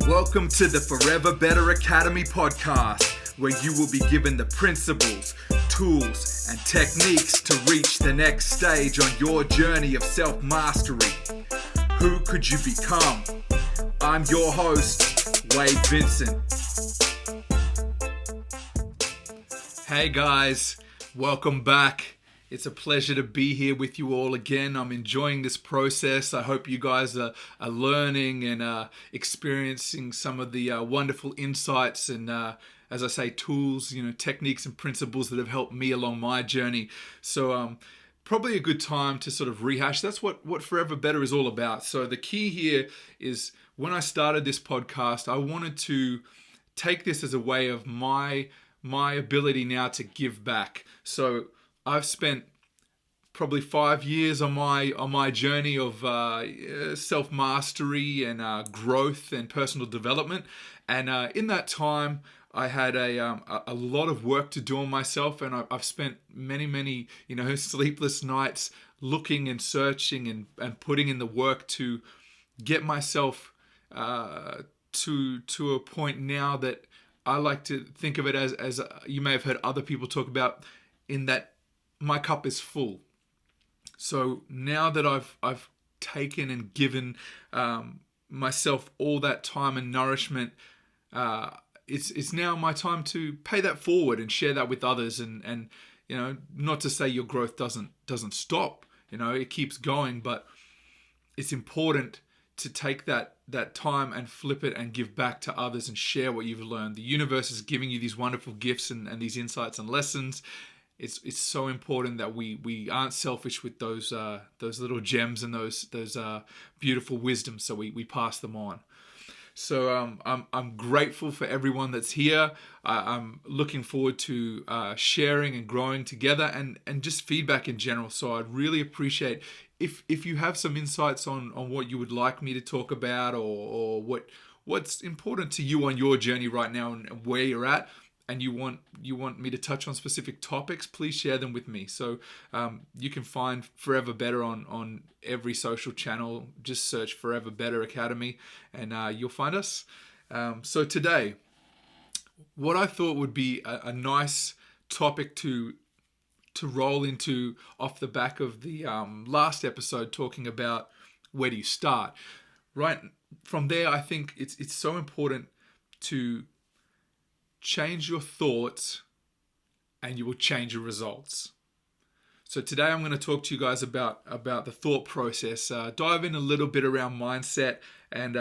Welcome to the Forever Better Academy podcast, where you will be given the principles, tools, and techniques to reach the next stage on your journey of self-mastery. Who could you become? I'm your host, Wade Vincent. Hey guys, welcome back. It's a pleasure to be here with you all again. I'm enjoying this process. I hope you guys are learning and experiencing some of the wonderful insights and, as I say, tools, techniques and principles that have helped me along my journey. So probably a good time to sort of rehash. That's what Forever Better is all about. So the key here is when I started this podcast, I wanted to take this as a way of my ability now to give back. So I've spent probably 5 years on my journey of self-mastery and growth and personal development. And in that time, I had a lot of work to do on myself, and I've spent many sleepless nights looking and searching and putting in the work to get myself to a point now that I like to think of it as you may have heard other people talk about, in that my cup is full. So now that I've taken and given myself all that time and nourishment, it's now my time to pay that forward and share that with others. And not to say your growth doesn't stop. It keeps going, but it's important to take that time and flip it and give back to others and share what you've learned. The universe is giving you these wonderful gifts and these insights and lessons. It's so important that we aren't selfish with those little gems and those beautiful wisdoms, so we pass them on. So I'm grateful for everyone that's here. I'm looking forward to sharing and growing together and just feedback in general. So I'd really appreciate if you have some insights on what you would like me to talk about or what's important to you on your journey right now and where you're at. And you want me to touch on specific topics, please share them with me. So you can find Forever Better on every social channel. Just search Forever Better Academy and you'll find us. So today, what I thought would be a nice topic to roll into off the back of the last episode, talking about where do you start. Right from there, I think it's so important to change your thoughts and you will change your results. So today I'm going to talk to you guys about the thought process, dive in a little bit around mindset and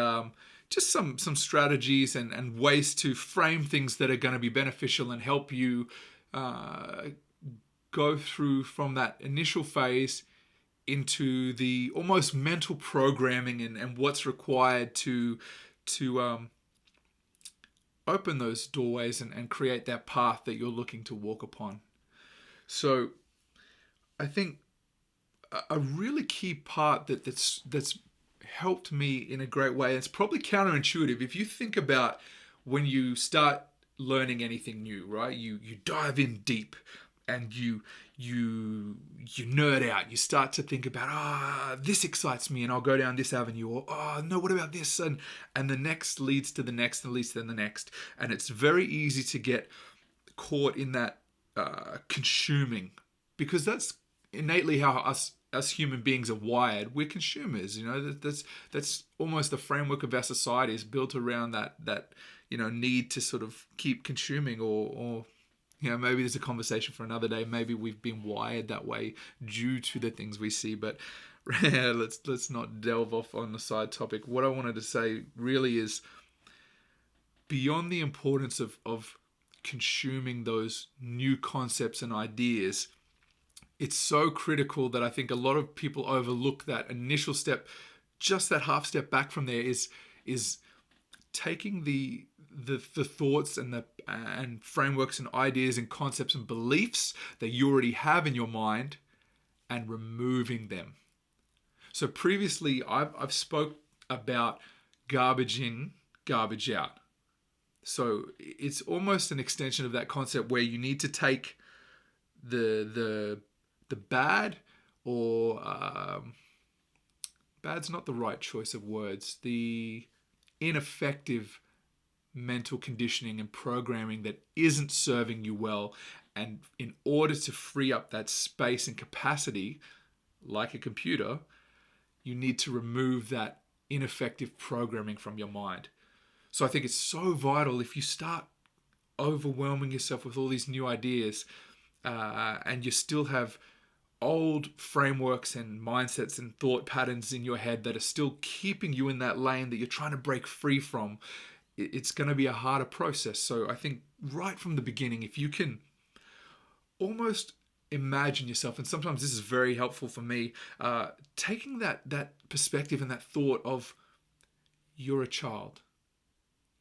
just some strategies and ways to frame things that are going to be beneficial and help you go through from that initial phase into the almost mental programming and what's required to open those doorways and create that path that you're looking to walk upon. So I think a really key part that's helped me in a great way, it's probably counterintuitive. If you think about when you start learning anything new, right? You dive in deep and you nerd out. You start to think about, this excites me and I'll go down this avenue, or no, what about this? And the next leads to the next and leads to the next. And it's very easy to get caught in that consuming, because that's innately how us human beings are wired. We're consumers. That's almost the framework of our society is built around that need to sort of keep consuming or maybe there's a conversation for another day. Maybe we've been wired that way due to the things we see, but let's not delve off on the side topic. What I wanted to say really is, beyond the importance of consuming those new concepts and ideas, it's so critical that I think a lot of people overlook that initial step, just that half step back from there is taking the thoughts and frameworks and ideas and concepts and beliefs that you already have in your mind and removing them. So previously I've spoke about garbage in, garbage out. So it's almost an extension of that concept where you need to take the bad, or bad's not the right choice of words. The ineffective mental conditioning and programming that isn't serving you well. And in order to free up that space and capacity, like a computer, you need to remove that ineffective programming from your mind. So I think it's so vital if you start overwhelming yourself with all these new ideas, and you still have old frameworks and mindsets and thought patterns in your head that are still keeping you in that lane that you're trying to break free from, it's going to be a harder process. So I think right from the beginning, if you can almost imagine yourself, and sometimes this is very helpful for me, taking that perspective and that thought of you're a child.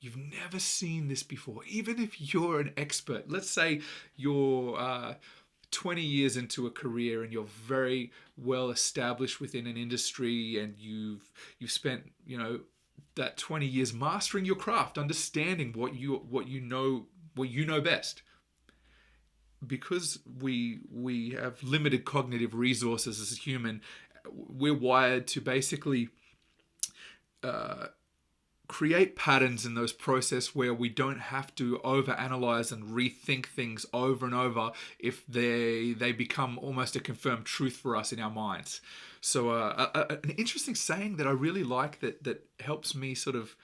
You've never seen this before. Even if you're an expert, let's say you're 20 years into a career and you're very well established within an industry, and you've spent that 20 years mastering your craft, understanding what you know best. Because we have limited cognitive resources as a human, we're wired to basically create patterns in those processes where we don't have to overanalyze and rethink things over and over if they become almost a confirmed truth for us in our minds. So an interesting saying that I really like that helps me sort of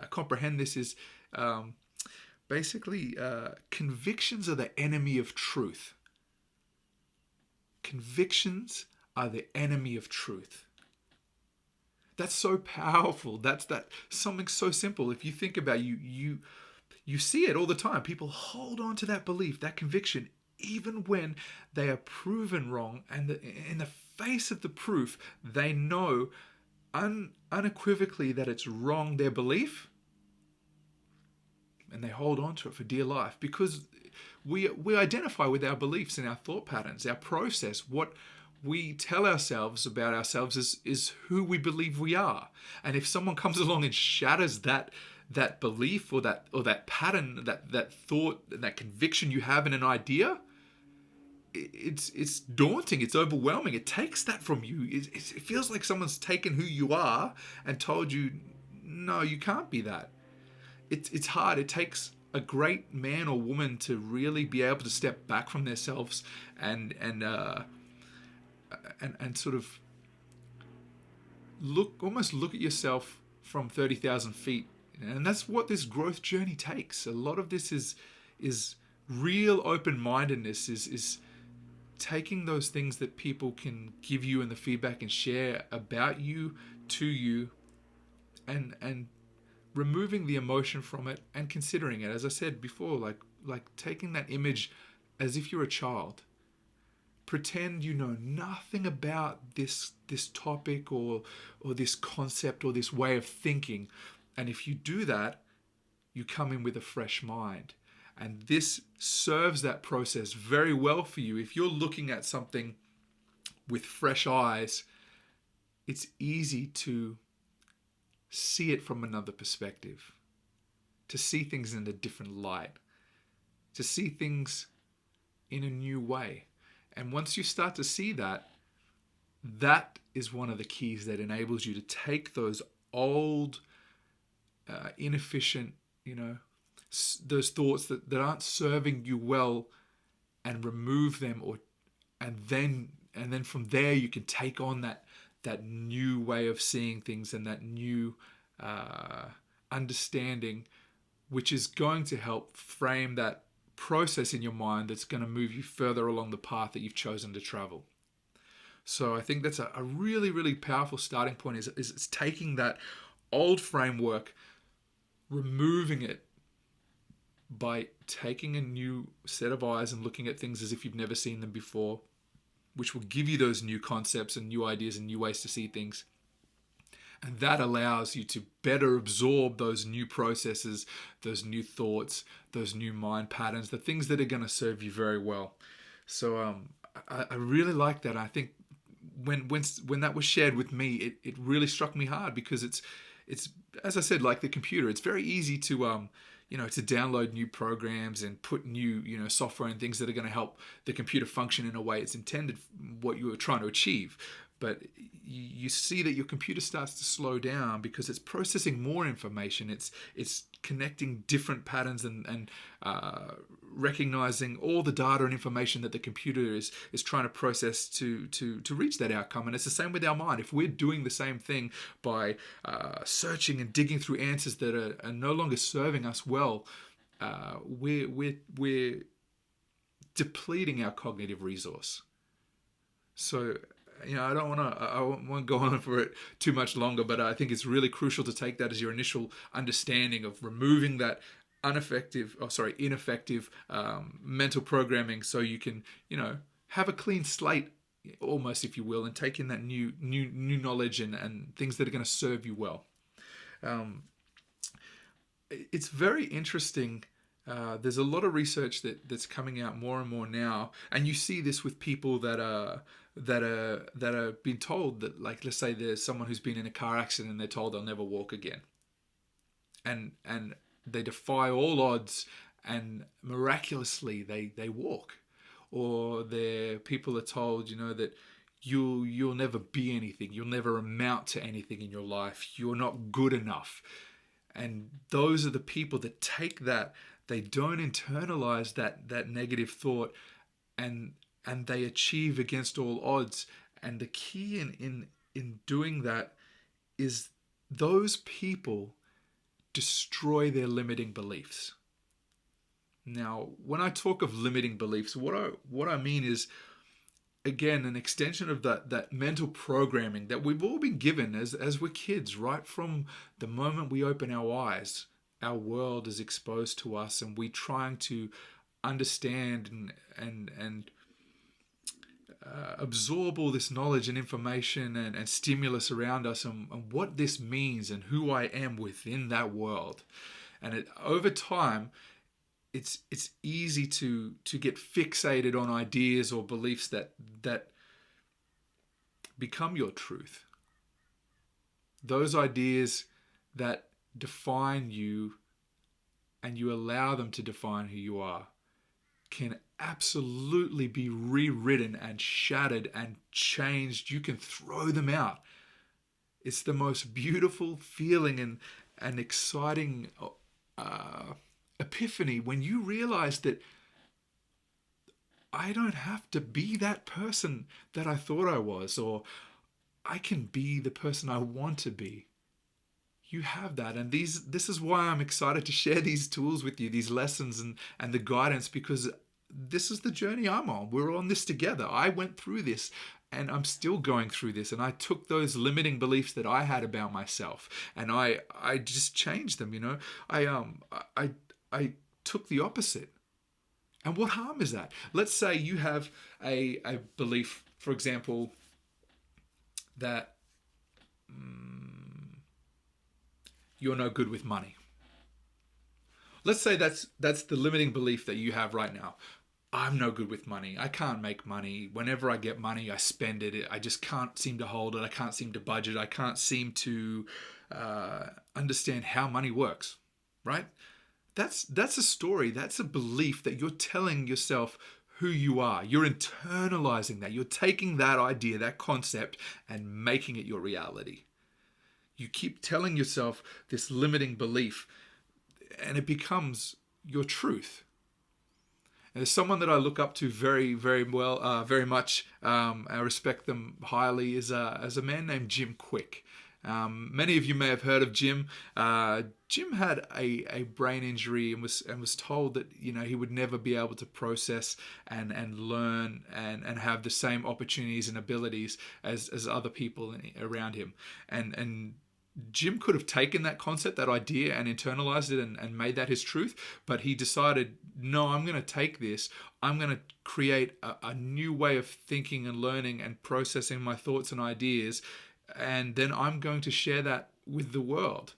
comprehend this is basically convictions are the enemy of truth. Convictions are the enemy of truth. That's so powerful. That's something so simple. If you think about it, you see it all the time. People hold on to that belief, that conviction, even when they are proven wrong. And in the face of the proof, they know unequivocally that it's wrong, their belief, and they hold on to it for dear life, because we identify with our beliefs and our thought patterns, our process. What we tell ourselves about ourselves is who we believe we are. And if someone comes along and shatters that belief or that pattern, that thought, that conviction you have in an idea, it's daunting, it's overwhelming. It takes that from you. It feels like someone's taken who you are and told you, no, you can't be that. It's hard. It takes a great man or woman to really be able to step back from themselves and sort of look at yourself from 30,000 feet. And that's what this growth journey takes. A lot of this is real open-mindedness, is taking those things that people can give you in the feedback and share about you to you, and removing the emotion from it and considering it. As I said before, like taking that image as if you're a child. Pretend you know nothing about this topic or this concept or this way of thinking. And if you do that, you come in with a fresh mind. And this serves that process very well for you. If you're looking at something with fresh eyes, it's easy to see it from another perspective, to see things in a different light, to see things in a new way. And once you start to see that, that is one of the keys that enables you to take those old, inefficient, those thoughts that aren't serving you well, and remove them, and then from there you can take on that new way of seeing things and that new understanding, which is going to help frame that process in your mind that's going to move you further along the path that you've chosen to travel. So I think that's a really, really powerful starting point, is it's taking that old framework, removing it by taking a new set of eyes and looking at things as if you've never seen them before, which will give you those new concepts and new ideas and new ways to see things. And that allows you to better absorb those new processes, those new thoughts, those new mind patterns, the things that are going to serve you very well. So I really like that. I think when that was shared with me, it really struck me hard, because it's as I said, like the computer, it's very easy to to download new programs and put new software and things that are going to help the computer function in a way it's intended, what you were trying to achieve. but you see that your computer starts to slow down because it's processing more information. It's connecting different patterns and recognizing all the data and information that the computer is trying to process to reach that outcome. And it's the same with our mind. If we're doing the same thing by searching and digging through answers that are no longer serving us well, we're depleting our cognitive resource. So, I don't want to. I won't go on for it too much longer, but I think it's really crucial to take that as your initial understanding of removing that ineffective mental programming, so you can, have a clean slate, almost, if you will, and take in that new knowledge and things that are going to serve you well. It's very interesting. There's a lot of research that's coming out more and more now, and you see this with people that are being told that, like, let's say there's someone who's been in a car accident and they're told they'll never walk again, and they defy all odds, and miraculously they walk. Or people are told, that you'll never be anything, you'll never amount to anything in your life, you're not good enough. And those are the people that take that, they don't internalize that negative thought, and they achieve against all odds. And the key in doing that is those people destroy their limiting beliefs. Now, when I talk of limiting beliefs, what I mean is, again, an extension of that mental programming that we've all been given as we're kids. Right from the moment we open our eyes, our world is exposed to us, and we're trying to understand and absorb all this knowledge and information and stimulus around us, and what this means and who I am within that world. And over time, it's easy to get fixated on ideas or beliefs that become your truth. Those ideas that define you, and you allow them to define who you are, can absolutely be rewritten and shattered and changed. You can throw them out. It's the most beautiful feeling and exciting epiphany when you realize that I don't have to be that person that I thought I was, or I can be the person I want to be. You have that. And this is why I'm excited to share these tools with you, these lessons and the guidance, because this is the journey I'm on. We're on this together. I went through this, and I'm still going through this. And I took those limiting beliefs that I had about myself, and I just changed them. I took the opposite. And what harm is that? Let's say you have a belief, for example, that you're no good with money. Let's say that's the limiting belief that you have right now. I'm no good with money. I can't make money. Whenever I get money, I spend it. I just can't seem to hold it. I can't seem to budget. I can't seem to understand how money works, right? That's a story. That's a belief that you're telling yourself who you are. You're internalizing that. You're taking that idea, that concept, and making it your reality. You keep telling yourself this limiting belief, and it becomes your truth. And there's someone that I look up to very, very well, very much. I respect them highly. Is a man named Jim Quick. Many of you may have heard of Jim. Jim had a brain injury and was told that he would never be able to process and learn and have the same opportunities and abilities as other people around him. And Jim could have taken that concept, that idea, and internalized it and made that his truth, but he decided, no, I'm going to take this. I'm going to create a new way of thinking and learning and processing my thoughts and ideas, and then I'm going to share that with the world.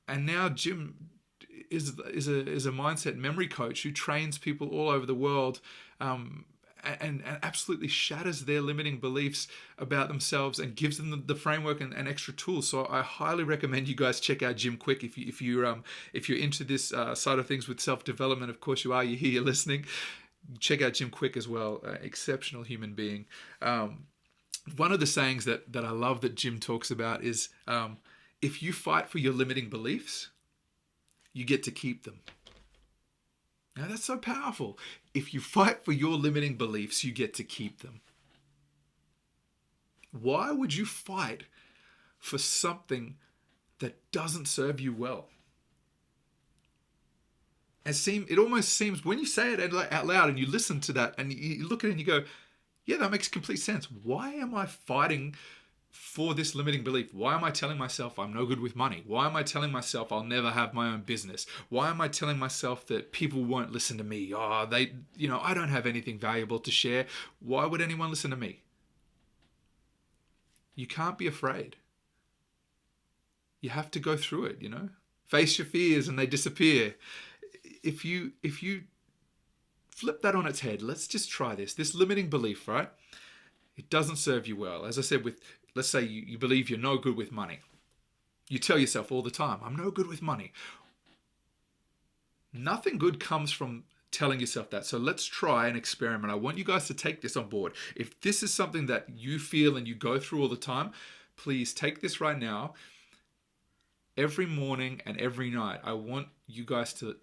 And now Jim is a mindset memory coach who trains people all over the world, and absolutely shatters their limiting beliefs about themselves and gives them the framework and extra tools. So I highly recommend you guys check out Jim Quick if you're into this side of things with self-development. Of course you are. You're here, you're listening. Check out Jim Quick as well. Exceptional human being. One of the sayings that I love that Jim talks about is, if you fight for your limiting beliefs, you get to keep them. Now that's so powerful. If you fight for your limiting beliefs, you get to keep them. Why would you fight for something that doesn't serve you well? It almost seems, when you say it out loud and you listen to that and you look at it and you go, yeah, that makes complete sense. Why am I fighting for this limiting belief? Why am I telling myself I'm no good with money? Why am I telling myself I'll never have my own business? Why am I telling myself that people won't listen to me? Oh, I don't have anything valuable to share. Why would anyone listen to me? You can't be afraid. You have to go through it, Face your fears and they disappear. If you flip that on its head, let's just try this. This limiting belief, right? It doesn't serve you well. As I said, let's say you believe you're no good with money. You tell yourself all the time, I'm no good with money. Nothing good comes from telling yourself that. So let's try an experiment. I want you guys to take this on board. If this is something that you feel and you go through all the time, please take this right now. Every morning and every night, I want you guys to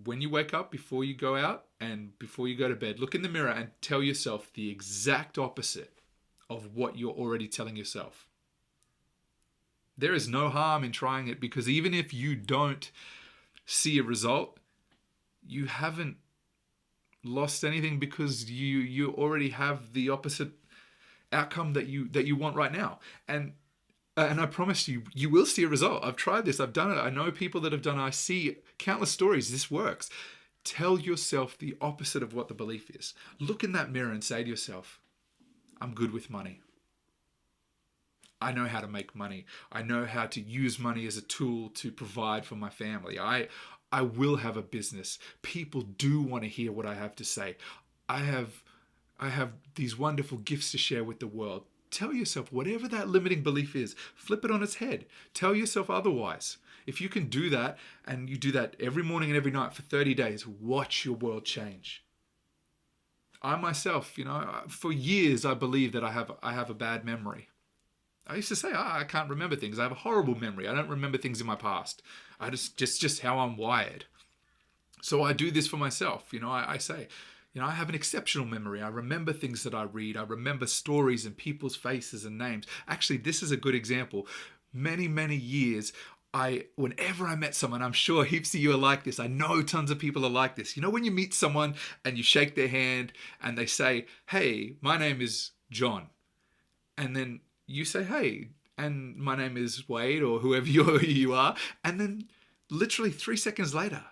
when you wake up, before you go out and before you go to bed, look in the mirror and tell yourself the exact opposite of what you're already telling yourself. There is no harm in trying it, because even if you don't see a result, you haven't lost anything, because you already have the opposite outcome that you want right now. And I promise you, you will see a result. I've tried this. I've done it. I know people that have done it. I see countless stories. This works. Tell yourself the opposite of what the belief is. Look in that mirror and say to yourself, I'm good with money. I know how to make money. I know how to use money as a tool to provide for my family. I will have a business. People do want to hear what I have to say. I have these wonderful gifts to share with the world. Tell yourself whatever that limiting belief is, flip it on its head. Tell yourself otherwise. If you can do that, and you do that every morning and every night for 30 days, watch your world change. I myself, for years I believed that I have a bad memory. I used to say, I can't remember things. I have a horrible memory. I don't remember things in my past. I just how I'm wired. So I do this for myself. I say, I have an exceptional memory. I remember things that I read. I remember stories and people's faces and names. Actually, this is a good example. Many, many years, whenever I met someone, I'm sure heaps of you are like this. I know tons of people are like this. When you meet someone and you shake their hand and they say, hey, my name is John. And then you say, hey, and my name is Wade, or whoever you are. And then literally 3 seconds later,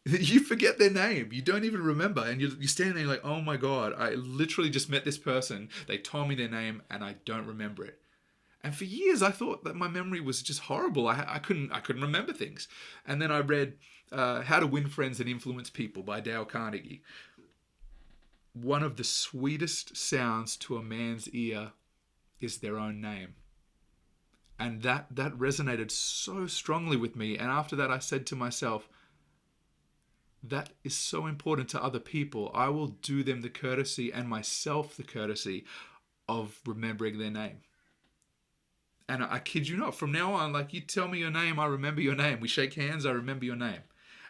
you forget their name. You don't even remember. And you're standing there like, oh my God, I literally just met this person. They told me their name and I don't remember it. And for years I thought that my memory was just horrible. I couldn't remember things. And then I read How to Win Friends and Influence People by Dale Carnegie. One of the sweetest sounds to a man's ear is their own name. And that resonated so strongly with me. And after that I said to myself, that is so important to other people. I will do them the courtesy and myself the courtesy of remembering their name. And I kid you not, from now on, like, you tell me your name, I remember your name. We shake hands, I remember your name.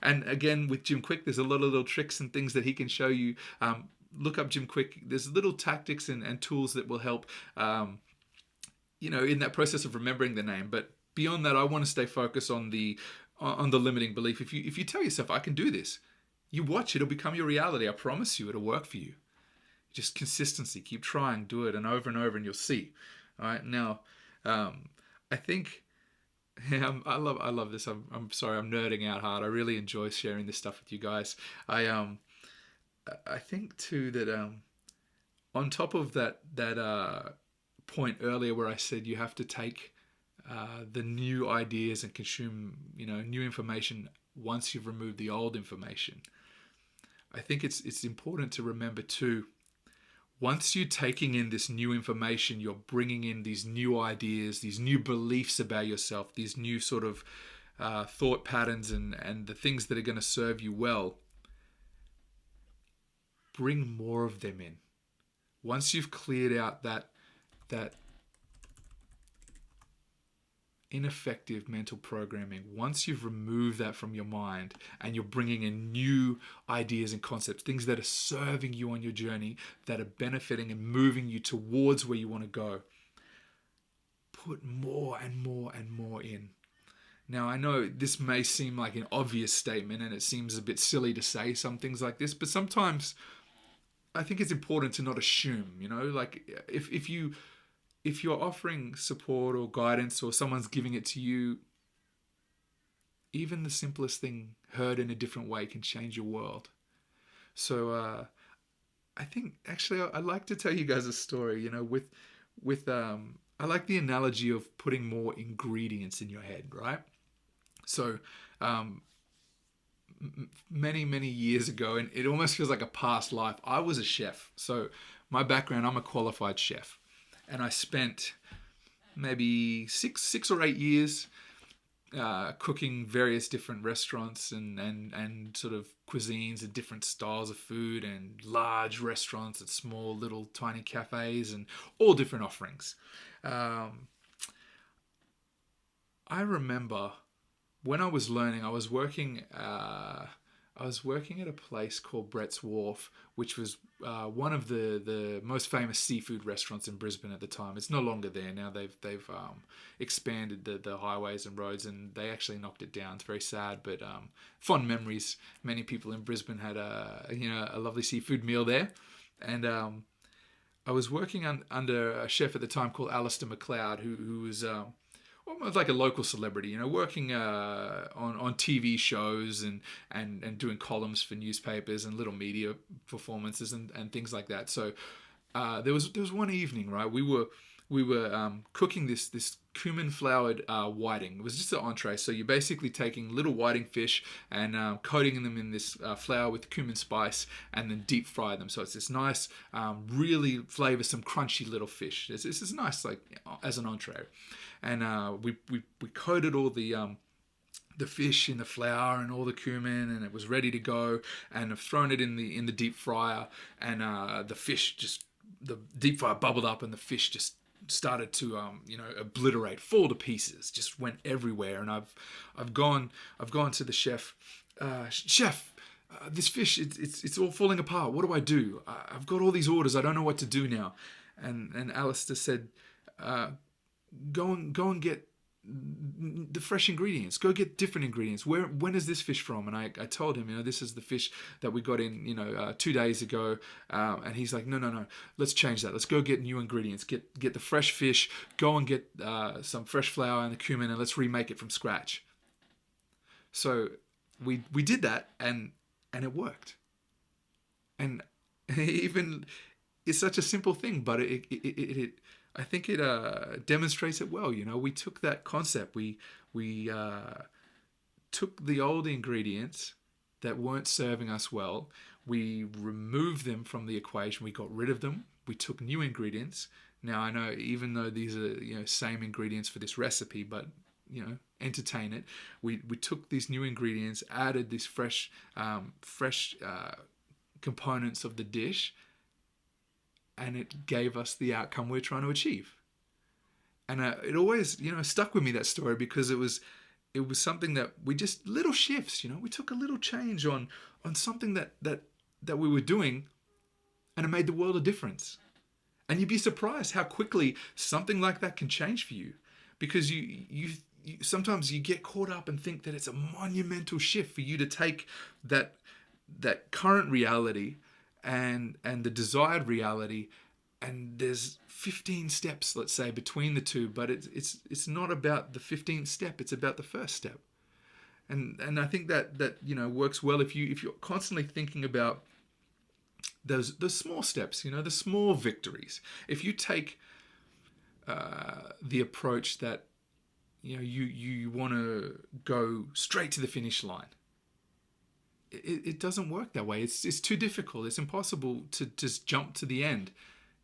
And again, with Jim Quick, there's a lot of little tricks and things that he can show you. Look up Jim Quick. There's little tactics and tools that will help, in that process of remembering the name. But beyond that, I want to stay focused on the limiting belief. If you tell yourself, I can do this, you watch, it'll become your reality. I promise you, it'll work for you. Just consistency. Keep trying, do it, and over, and you'll see. All right. Now, I think I love this. I'm sorry, I'm nerding out hard. I really enjoy sharing this stuff with you guys. I think too that on top of that point earlier where I said you have to take the new ideas and consume new information once you've removed the old information. I think it's important to remember too, once you're taking in this new information, you're bringing in these new ideas, these new beliefs about yourself, these new sort of thought patterns and the things that are going to serve you well. Bring more of them in. Once you've cleared out that that ineffective mental programming, once you've removed that from your mind and you're bringing in new ideas and concepts, things that are serving you on your journey, that are benefiting and moving you towards where you want to go, put more and more and more in. Now, I know this may seem like an obvious statement and it seems a bit silly to say some things like this, but sometimes I think it's important to not assume, like if you're offering support or guidance or someone's giving it to you, even the simplest thing heard in a different way can change your world. So I think actually I'd like to tell you guys a story, with I like the analogy of putting more ingredients in your head, right? So many years ago, and it almost feels like a past life, I was a chef. So my background, I'm a qualified chef, and I spent maybe 6 or 8 years cooking various different restaurants and sort of cuisines and different styles of food, and large restaurants and small little tiny cafes and all different offerings. Um, I remember when I was learning, I was working at a place called Brett's Wharf, which was one of the most famous seafood restaurants in Brisbane at the time. It's no longer there now. They've expanded the highways and roads, and they actually knocked it down. It's very sad, but fond memories. Many people in Brisbane had a lovely seafood meal there, and I was working under a chef at the time called Alistair McLeod, who was almost like a local celebrity, working on TV shows and doing columns for newspapers and little media performances and things like that. So there was one evening, right? We were cooking this cumin flowered whiting. It was just an entree. So you're basically taking little whiting fish and coating them in this flour with cumin spice and then deep fry them. So it's this nice, really flavoursome, crunchy little fish. This is nice, like as an entree. And we coated all the fish in the flour and all the cumin, and it was ready to go. And I've thrown it in the deep fryer, and the deep fryer bubbled up, and the fish just started to obliterate, fall to pieces, just went everywhere. And I've gone to the chef, chef. This fish, it's all falling apart. What do I do? I've got all these orders. I don't know what to do now. And Alistair said, go and get the fresh ingredients. Go get different ingredients. When is this fish from? And I told him, this is the fish that we got in, 2 days ago. And he's like, no, let's change that. Let's go get new ingredients. Get the fresh fish. Go and get some fresh flour and the cumin, and let's remake it from scratch. So we did that, and it worked. And even it's such a simple thing, but it I think it demonstrates it well. We took that concept. We took the old ingredients that weren't serving us well. We removed them from the equation. We got rid of them. We took new ingredients. Now I know, even though these are same ingredients for this recipe, but entertain it. We took these new ingredients, added these fresh components of the dish, and it gave us the outcome we're trying to achieve. And it always, stuck with me, that story, because it was something that we just, little shifts, we took a little change on something that we were doing, and it made the world a difference. And you'd be surprised how quickly something like that can change for you, because you sometimes you get caught up and think that it's a monumental shift for you to take that current reality and the desired reality, and there's 15 steps, let's say, between the two, but it's not about the 15th step, it's about the first step. And I think that works well if you're constantly thinking about those small steps, the small victories. If you take the approach that you want to go straight to the finish line, it doesn't work that way. It's too difficult. It's impossible to just jump to the end.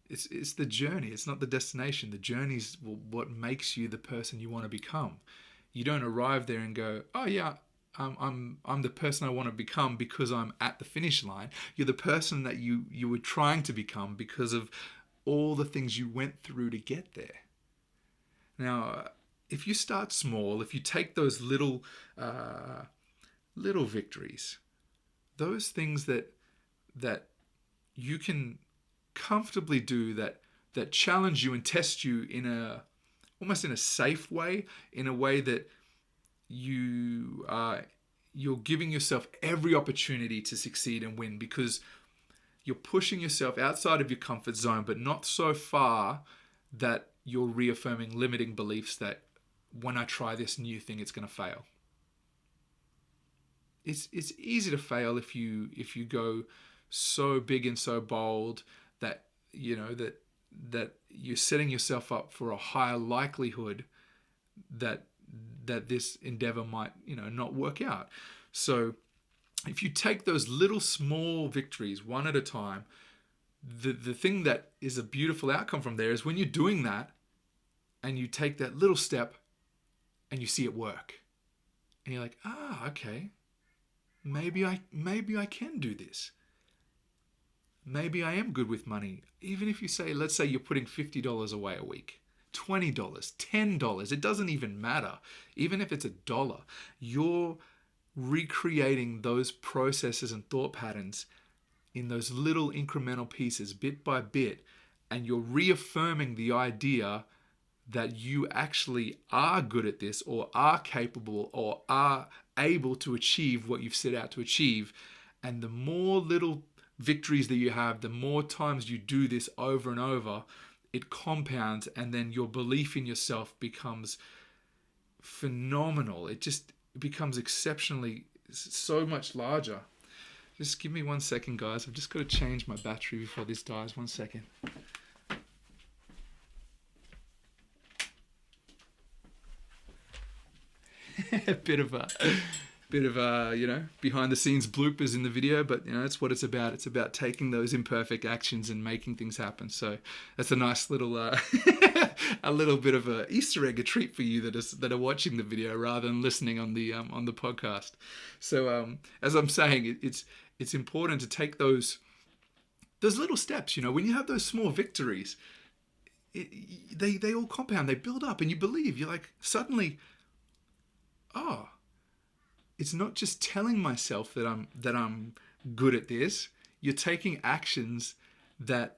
It's the journey. It's not the destination. The journey is what makes you the person you want to become. You don't arrive there and go, oh yeah, I'm the person I want to become because I'm at the finish line. You're the person that you were trying to become because of all the things you went through to get there. Now, if you start small, if you take those little victories, those things that you can comfortably do, that challenge you and test you in almost in a safe way, in a way that you're giving yourself every opportunity to succeed and win, because you're pushing yourself outside of your comfort zone, but not so far that you're reaffirming limiting beliefs that when I try this new thing, it's going to fail. It's easy to fail if you go so big and so bold that that you're setting yourself up for a higher likelihood that this endeavor might not work out. So if you take those little small victories one at a time, the thing that is a beautiful outcome from there is when you're doing that and you take that little step and you see it work, and you're like, okay, maybe I can do this. Maybe I am good with money. Even if you say, let's say you're putting $50 away a week, $20, $10, it doesn't even matter. Even if it's $1, you're recreating those processes and thought patterns in those little incremental pieces, bit by bit, and you're reaffirming the idea that you actually are good at this, or are capable, or are able to achieve what you've set out to achieve. And the more little victories that you have, the more times you do this over and over, it compounds, and then your belief in yourself becomes phenomenal. It just becomes exceptionally so much larger. Just give me 1 second, guys. I've just got to change my battery before this dies. 1 second. A bit of behind the scenes bloopers in the video, but that's what it's about. It's about taking those imperfect actions and making things happen. So that's a nice little a little bit of a Easter egg, a treat for you that are watching the video rather than listening on the podcast. So as I'm saying, it's important to take those little steps. When you have those small victories, they all compound, they build up, and you believe. You're like, suddenly, it's not just telling myself that I'm good at this. You're taking actions that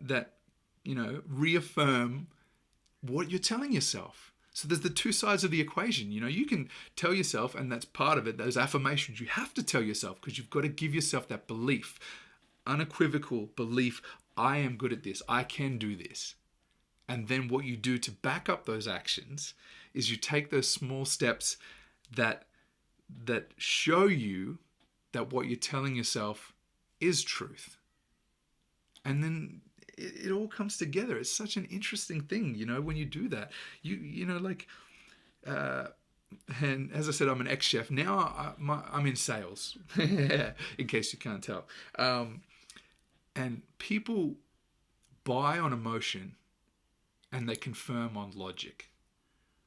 reaffirm what you're telling yourself. So there's the two sides of the equation. You can tell yourself, and that's part of it, those affirmations you have to tell yourself, because you've got to give yourself that belief, unequivocal belief, I am good at this, I can do this. And then what you do to back up those actions is you take those small steps that show you that what you're telling yourself is truth. And then it all comes together. It's such an interesting thing, when you do that. And as I said, I'm an ex-chef. Now I'm in sales, in case you can't tell. And people buy on emotion and they confirm on logic.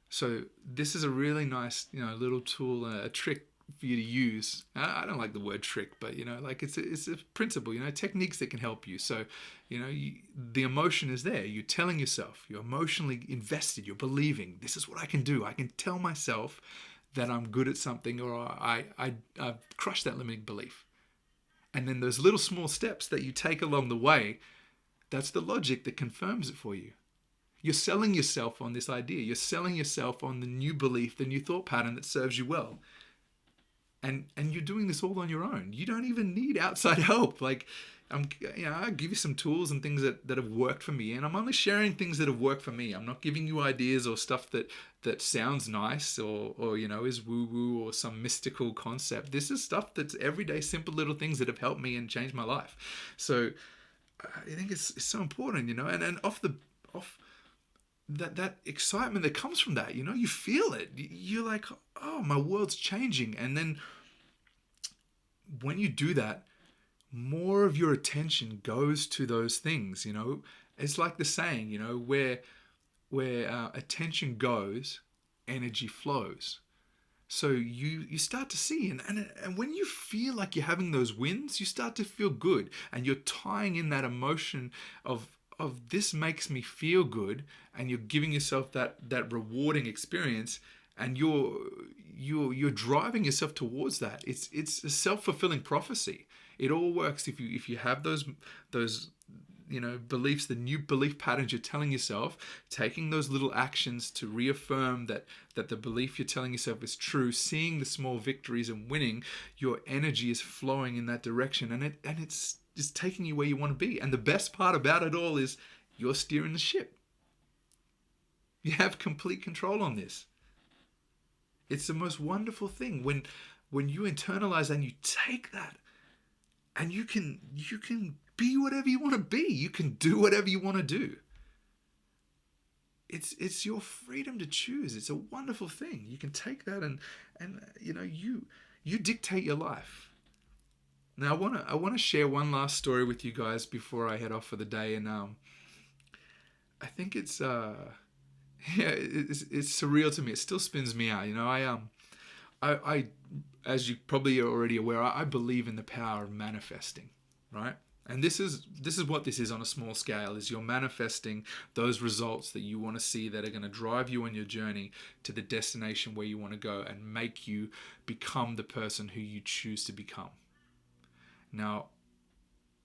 So this is a really nice, little tool, a trick for you to use. I don't like the word trick, but it's a principle, techniques that can help you. So, the emotion is there. You're telling yourself, you're emotionally invested. You're believing this is what I can do. I can tell myself that I'm good at something, or I've crushed that limiting belief. And then those little small steps that you take along the way, that's the logic that confirms it for you. You're selling yourself on this idea. You're selling yourself on the new belief, the new thought pattern that serves you well. And you're doing this all on your own. You don't even need outside help. Like, I give you some tools and things that have worked for me, and I'm only sharing things that have worked for me. I'm not giving you ideas or stuff that sounds nice or is woo-woo or some mystical concept. This is stuff that's everyday, simple little things that have helped me and changed my life. So I think it's so important, and off that excitement that comes from that, you feel it. You're like, oh, my world's changing. And then when you do that, more of your attention goes to those things. It's like the saying, where attention goes, energy flows. So you start to see, and when you feel like you're having those wins, you start to feel good, and you're tying in that emotion of of this makes me feel good, and you're giving yourself that rewarding experience, and you're driving yourself towards that. It's a self-fulfilling prophecy. It all works if you have those beliefs, the new belief patterns you're telling yourself, taking those little actions to reaffirm that the belief you're telling yourself is true, seeing the small victories and winning, your energy is flowing in that direction, and it's just taking you where you want to be. And the best part about it all is you're steering the ship. You have complete control on this. It's the most wonderful thing when you internalize and you take that, and you can be whatever you want to be. You can do whatever you want to do. It's your freedom to choose. It's a wonderful thing. You can take that and you dictate your life. Now I want to share one last story with you guys before I head off for the day, and I think it's surreal to me. It still spins me out. I as you probably are already aware, I believe in the power of manifesting, right? And this is what this is on a small scale, is you're manifesting those results that you want to see, that are going to drive you on your journey to the destination where you want to go and make you become the person who you choose to become. Now,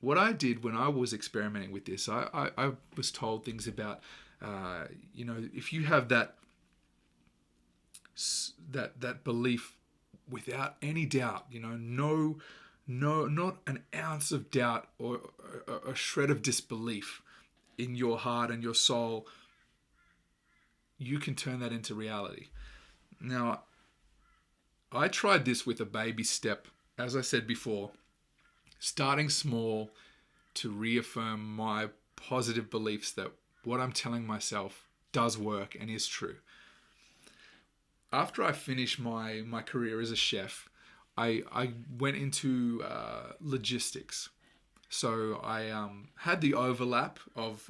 what I did when I was experimenting with this, I was told things about, if you have that belief without any doubt, no, not an ounce of doubt or a shred of disbelief in your heart and your soul, you can turn that into reality. Now, I tried this with a baby step, as I said before, starting small to reaffirm my positive beliefs that what I'm telling myself does work and is true. After I finished my career as a chef, I went into logistics. So I had the overlap of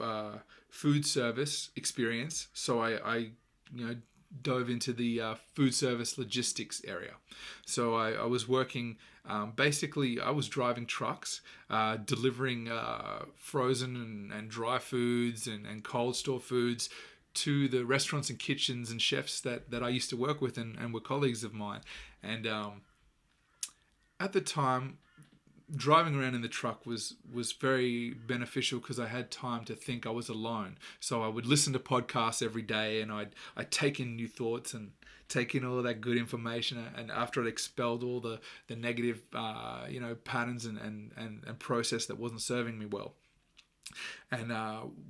food service experience. So I dove into the food service logistics area. So I was working, basically I was driving trucks, delivering frozen and dry foods and cold store foods to the restaurants and kitchens and chefs that I used to work with and were colleagues of mine. And at the time, driving around in the truck was very beneficial because I had time to think. I was alone. So I would listen to podcasts every day, and I'd take in new thoughts and take in all of that good information. And after I'd expelled all the negative patterns and process that wasn't serving me well. And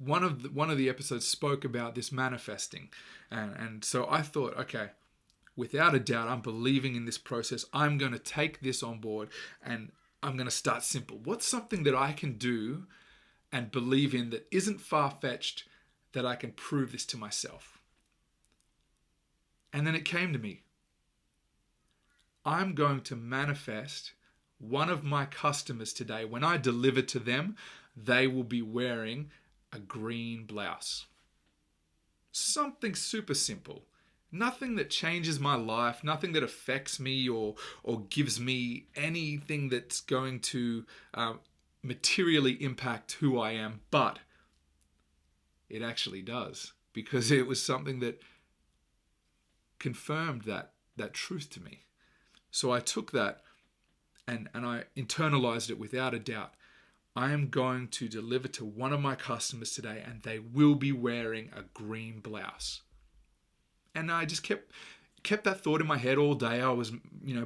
one of the episodes spoke about this manifesting. And so I thought, okay, without a doubt, I'm believing in this process. I'm going to take this on board, and I'm going to start simple. What's something that I can do and believe in that isn't far-fetched, that I can prove this to myself? And then it came to me. I'm going to manifest one of my customers today. When I deliver to them, they will be wearing a green blouse. Something super simple. Nothing that changes my life, nothing that affects me or gives me anything that's going to materially impact who I am, but it actually does, because it was something that confirmed that truth to me. So I took that and I internalized it without a doubt. I am going to deliver to one of my customers today, and they will be wearing a green blouse. And I just kept that thought in my head all day. I was,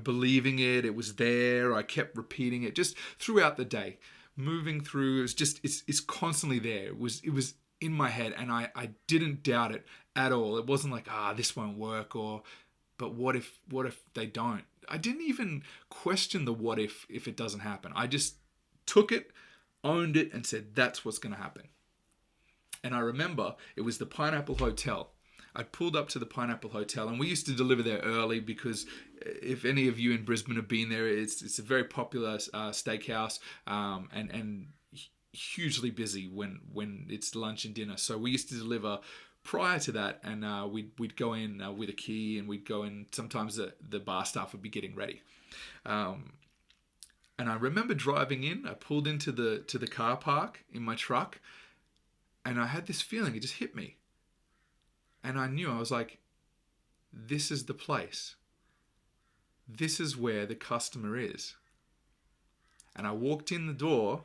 believing it. It was there. I kept repeating it just throughout the day, moving through. It was just, it's constantly there. It was in my head, and I didn't doubt it at all. It wasn't like, this won't work, but what if they don't? I didn't even question the what if it doesn't happen. I just took it, owned it, and said, that's what's going to happen. And I remember it was the Pineapple Hotel. I pulled up to the Pineapple Hotel, and we used to deliver there early because if any of you in Brisbane have been there, it's a very popular steakhouse and hugely busy when it's lunch and dinner. So we used to deliver prior to that, and we'd go in with a key, and we'd go in. Sometimes the bar staff would be getting ready. And I remember driving in. I pulled into the car park in my truck, And I had this feeling, it just hit me. And I knew, I was like, this is the place. This is where the customer is. And I walked in the door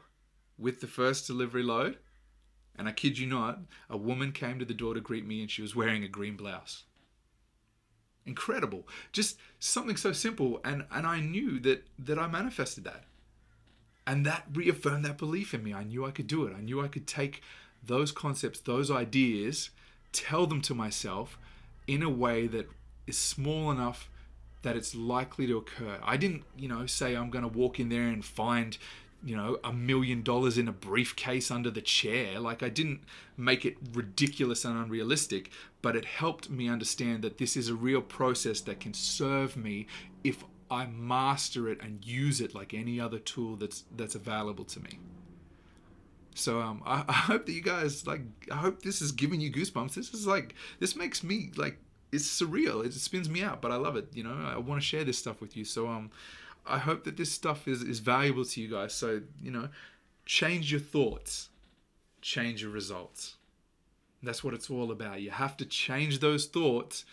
with the first delivery load, and I kid you not, a woman came to the door to greet me, and she was wearing a green blouse. Incredible. Just something so simple, and I knew that I manifested that. And that reaffirmed that belief in me. I knew I could do it. I knew I could take those concepts, those ideas, tell them to myself in a way that is small enough that it's likely to occur. I didn't, say I'm going to walk in there and find, $1 million in a briefcase under the chair. Like, I didn't make it ridiculous and unrealistic, but it helped me understand that this is a real process that can serve me if I master it and use it like any other tool that's available to me. So I hope that you guys, I hope this is giving you goosebumps. This makes me, it's surreal. It spins me out, but I love it. I want to share this stuff with you. So I hope that this stuff is valuable to you guys. So, change your thoughts, change your results. That's what it's all about. You have to change those thoughts.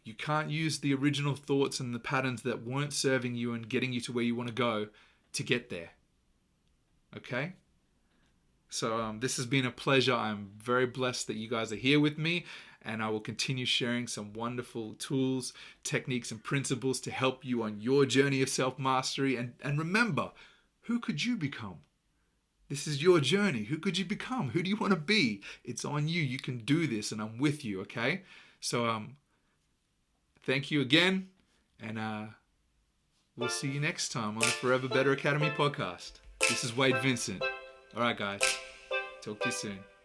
You can't use the original thoughts and the patterns that weren't serving you and getting you to where you want to go to get there. Okay? So this has been a pleasure. I'm very blessed that you guys are here with me, and I will continue sharing some wonderful tools, techniques, and principles to help you on your journey of self-mastery. And remember, who could you become? This is your journey. Who could you become? Who do you want to be? It's on you. You can do this, and I'm with you, okay? So thank you again, and we'll see you next time on the Forever Better Academy podcast. This is Wade Vincent. All right, guys. Talk to you soon.